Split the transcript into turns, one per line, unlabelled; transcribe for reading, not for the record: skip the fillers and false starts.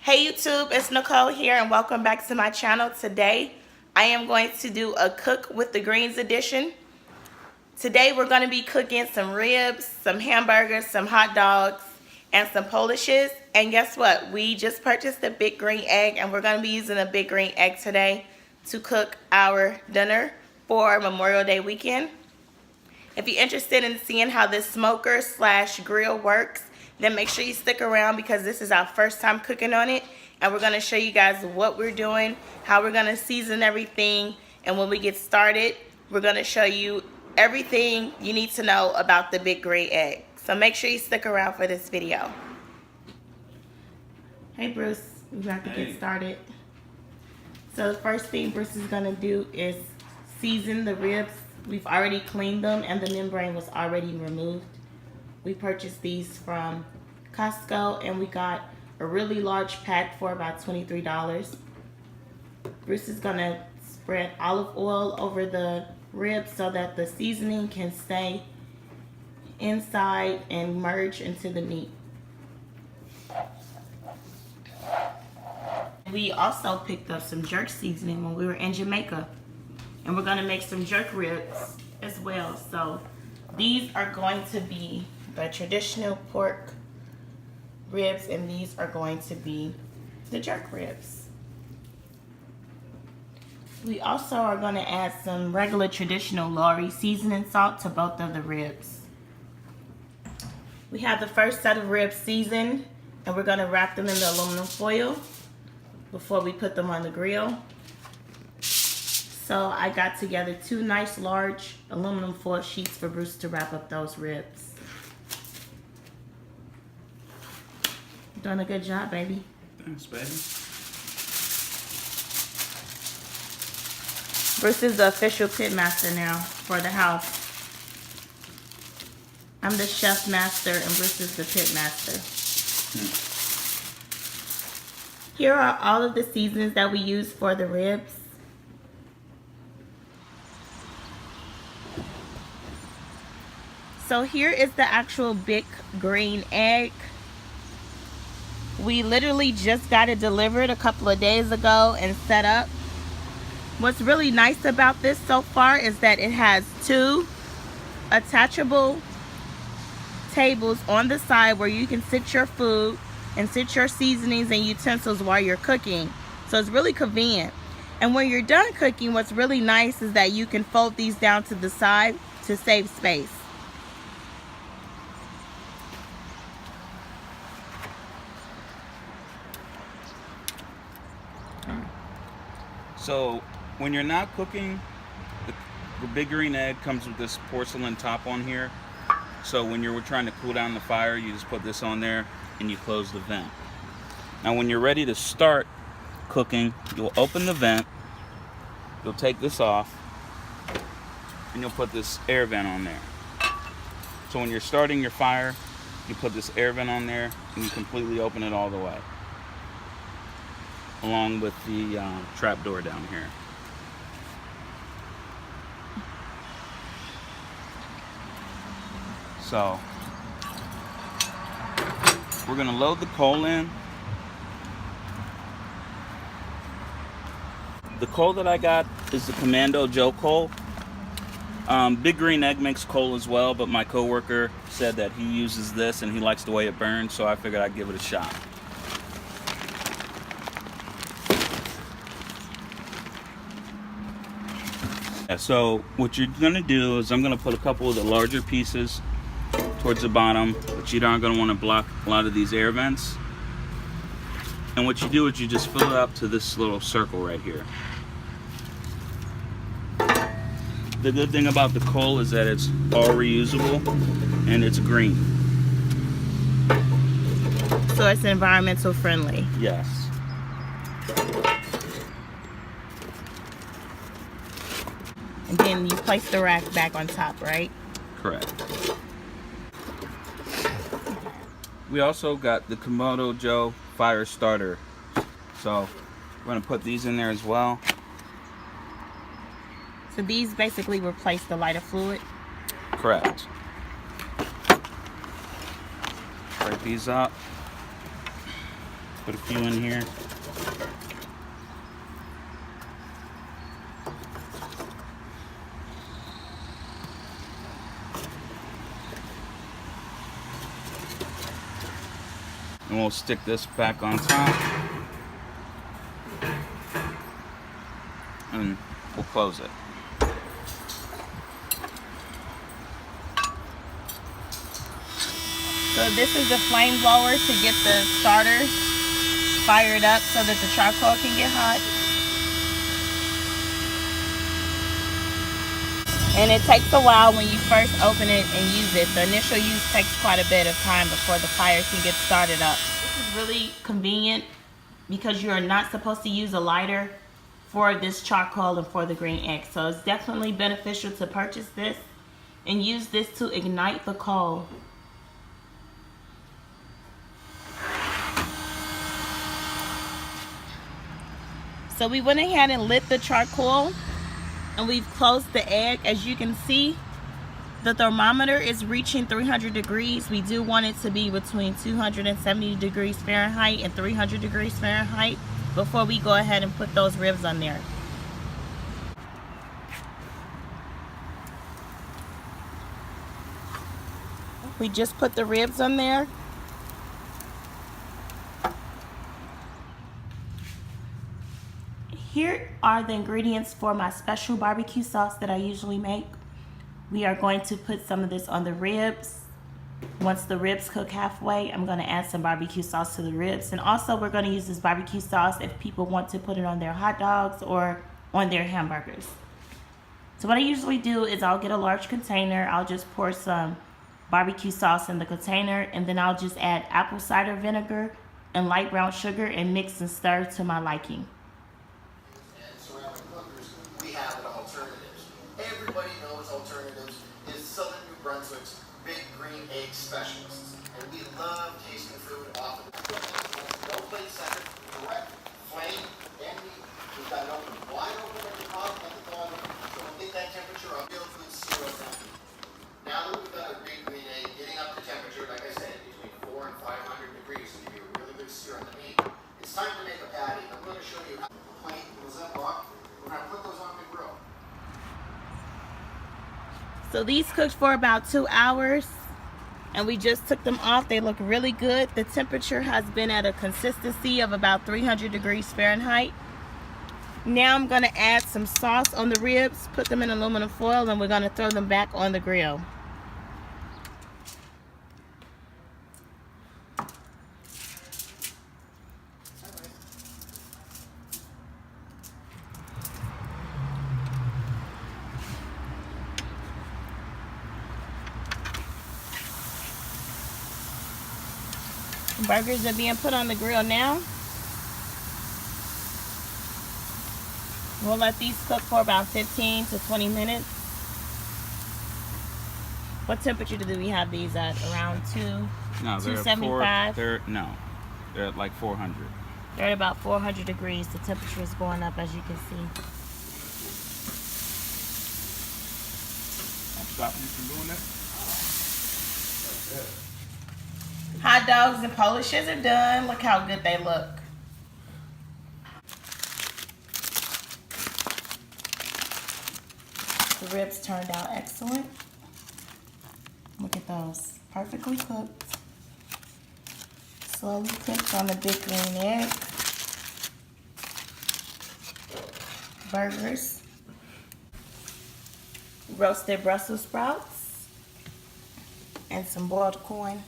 Hey YouTube, it's Nicole here and welcome back to my channel. Today I am going to do a cook with the greens edition. Today we're going to be cooking some ribs, some hamburgers, some hot dogs, and some Polishes. And guess what? We just purchased a big green egg and we're going to be using a big green egg today to cook our dinner for Memorial Day weekend. If you're interested in seeing how this smoker slash grill works, then make sure you stick around because this is our first time cooking on it, and we're going to show you guys what we're doing, how we're going to season everything, and when we get started we're going to show you everything you need to know about the big green egg. So make sure you stick around for this video. Hey Bruce, we're about to get started. So the first thing Bruce is going to do is season the ribs. We've already cleaned them and the membrane was already removed. We purchased these from Costco and we got a really large pack for about $23. Bruce is gonna spread olive oil over the ribs so that the seasoning can stay inside and merge into the meat. We also picked up some jerk seasoning when we were in Jamaica, and we're gonna make some jerk ribs as well. So these are going to be the traditional pork ribs and these are going to be the jerk ribs. We also are going to add some regular traditional Lorry seasoning salt to both of the ribs. We have the first set of ribs seasoned and we're going to wrap them in the aluminum foil before we put them on the grill. So I got together two nice large aluminum foil sheets for Bruce to wrap up those ribs. Doing a good job, baby.
Thanks, baby.
Bruce is the official pit master now for the house. I'm the chef master and Bruce is the pit master. Here are all of the seasonings that we use for the ribs. So here is the actual big green egg. We literally just got it delivered a couple of days ago and set up. What's really nice about this so far is that it has two attachable tables on the side where you can sit your food and sit your seasonings and utensils while you're cooking. So it's really convenient. And when you're done cooking, what's really nice is that you can fold these down to the side to save space.
So when you're not cooking, the big green egg comes with this porcelain top on here. So when you're trying to cool down the fire, you just put this on there and you close the vent. Now when you're ready to start cooking, you'll open the vent, you'll take this off, and you'll put this air vent on there. So when you're starting your fire, you put this air vent on there and you completely open it all the way, along with the trap door down here. So we're gonna load the coal in. The coal that I got is the Kamado Joe coal. Big Green Egg makes coal as well, but my coworker said that he uses this and he likes the way it burns, so I figured I'd give it a shot. So what you're going to do is I'm going to put a couple of the larger pieces towards the bottom, but you aren't going to want to block a lot of these air vents. And what you do is you just fill it up to this little circle right here. The good thing about the coal is that it's all reusable and it's green.
So it's environmental friendly.
Yes.
And then you place the rack back on top, right?
Correct. We also got the Kamado Joe fire starter. So we're going to put these in there as well.
So these basically replace the lighter fluid?
Correct. Break these up. Put a few in here. And we'll stick this back on top. And we'll close it.
So this is the flame blower to get the starter fired up so that the charcoal can get hot. And it takes a while when you first open it and use it. The initial use takes quite a bit of time before the fire can get started up. This is really convenient because you are not supposed to use a lighter for this charcoal and for the green egg. So it's definitely beneficial to purchase this and use this to ignite the coal. So we went ahead and lit the charcoal and we've closed the egg. As you can see, the thermometer is reaching 300 degrees. We do want it to be between 270 degrees Fahrenheit and 300 degrees Fahrenheit before we go ahead and put those ribs on there. We just put the ribs on there. Here are the ingredients for my special barbecue sauce that I usually make. We are going to put some of this on the ribs. Once the ribs cook halfway, I'm going to add some barbecue sauce to the ribs. And also we're going to use this barbecue sauce if people want to put it on their hot dogs or on their hamburgers. So what I usually do is I'll get a large container. I'll just pour some barbecue sauce in the container, and then I'll just add apple cider vinegar and light brown sugar and mix and stir to my liking.
We have alternatives. Everybody knows Alternatives is Southern New Brunswick's big green egg specialists. And we love tasting food off of the no plate second, direct, flame, and meat. We've got it open wide open at the top and the bottom. So we'll get that temperature up. Real good sear on that meat. Now that we've got a big green egg getting up to temperature, like I said, between 400 and 500 degrees to give you a really good sear on the meat, it's time to make a patty. I'm going to show you how to plate the Ziploc. We're going to put those on the grill.
So these cooked for about 2 hours and we just took them off. They look really good. The temperature has been at a consistency of about 300 degrees Fahrenheit. Now I'm going to add some sauce on the ribs, put them in aluminum foil, and we're going to throw them back on the grill. Burgers are being put on the grill now. We'll let these cook for about 15 to 20 minutes. What temperature do we have these at? Around 275?
They're at like 400.
They're at about 400 degrees. The temperature is going up, as you can see.
I'll stop you from doing that.
Hot dogs and Polishes are done. Look how good they look. The ribs turned out excellent. Look at those. Perfectly cooked. Slowly cooked on the big green egg. Burgers. Roasted Brussels sprouts. And some boiled corn.